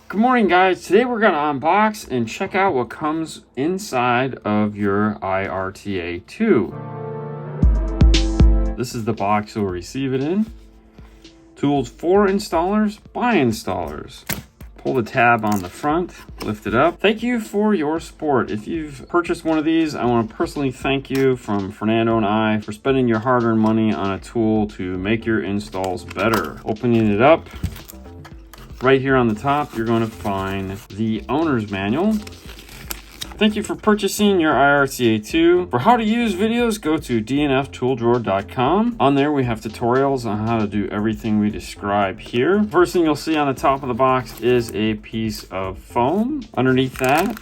Good morning, guys. Today we're going to unbox and check out what comes inside of your iRTA2. This is the box you'll receive it in. Tools for installers by installers. Pull the tab on the front, lift it up. Thank you for your support. If you've purchased one of these, I want to personally thank you from Fernando and I for spending your hard-earned money on a tool to make your installs better. Opening it up, right here on the top, you're going to find the owner's manual. Thank you for purchasing your iRTA2. For how to use videos, go to dnftooldrawer.com. On there, we have tutorials on how to do everything we describe here. First thing you'll see on the top of the box is a piece of foam. Underneath that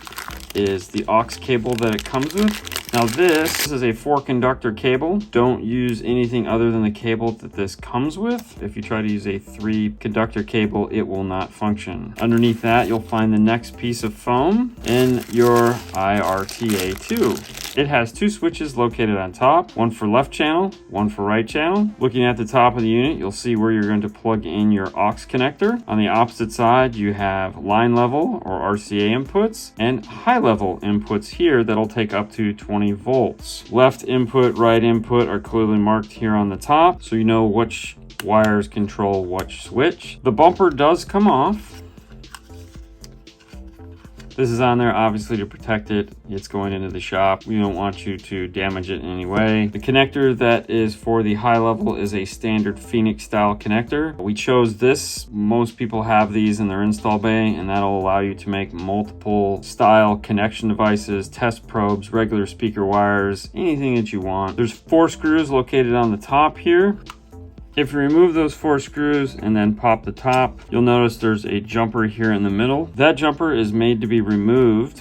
is the aux cable that it comes with. Now this is a 4-conductor cable. Don't use anything other than the cable that this comes with. If you try to use a 3-conductor cable, it will not function. Underneath that, you'll find the next piece of foam in your iRTA2. It has 2 switches located on top, one for left channel, one for right channel. Looking at the top of the unit, you'll see where you're going to plug in your aux connector. On the opposite side, you have line level or RCA inputs and high level inputs here that'll take up to 20 volts. Left input, right input are clearly marked here on the top, so you know which wires control which switch. The bumper does come off. This is on there obviously to protect it. It's going into the shop. We don't want you to damage it in any way. The connector that is for the high level is a standard Phoenix style connector. We chose this. Most people have these in their install bay, and that'll allow you to make multiple style connection devices, test probes, regular speaker wires, anything that you want. There's 4 screws located on the top here. If you remove those 4 screws and then pop the top, you'll notice there's a jumper here in the middle. That jumper is made to be removed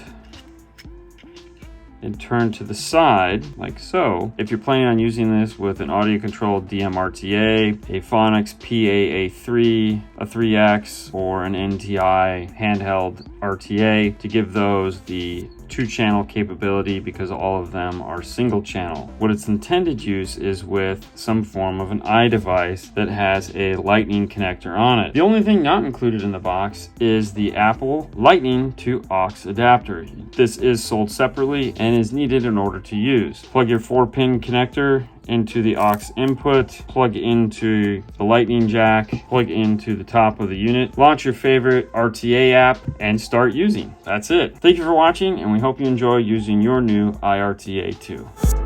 and turned to the side like so. If you're planning on using this with an audio controlled DMRTA, a Phonics PAA3, a 3X, or an NTI handheld RTA, to give those the 2-channel capability, because all of them are single channel. What its intended use is with some form of an iDevice that has a lightning connector on it. The only thing not included in the box is the Apple Lightning to aux adapter. This is sold separately and is needed in order to use. Plug your 4-pin connector into the aux input, plug into the lightning jack, plug into the top of the unit, launch your favorite RTA app, and start using. That's it. Thank you for watching, and we hope you enjoy using your new iRTA2.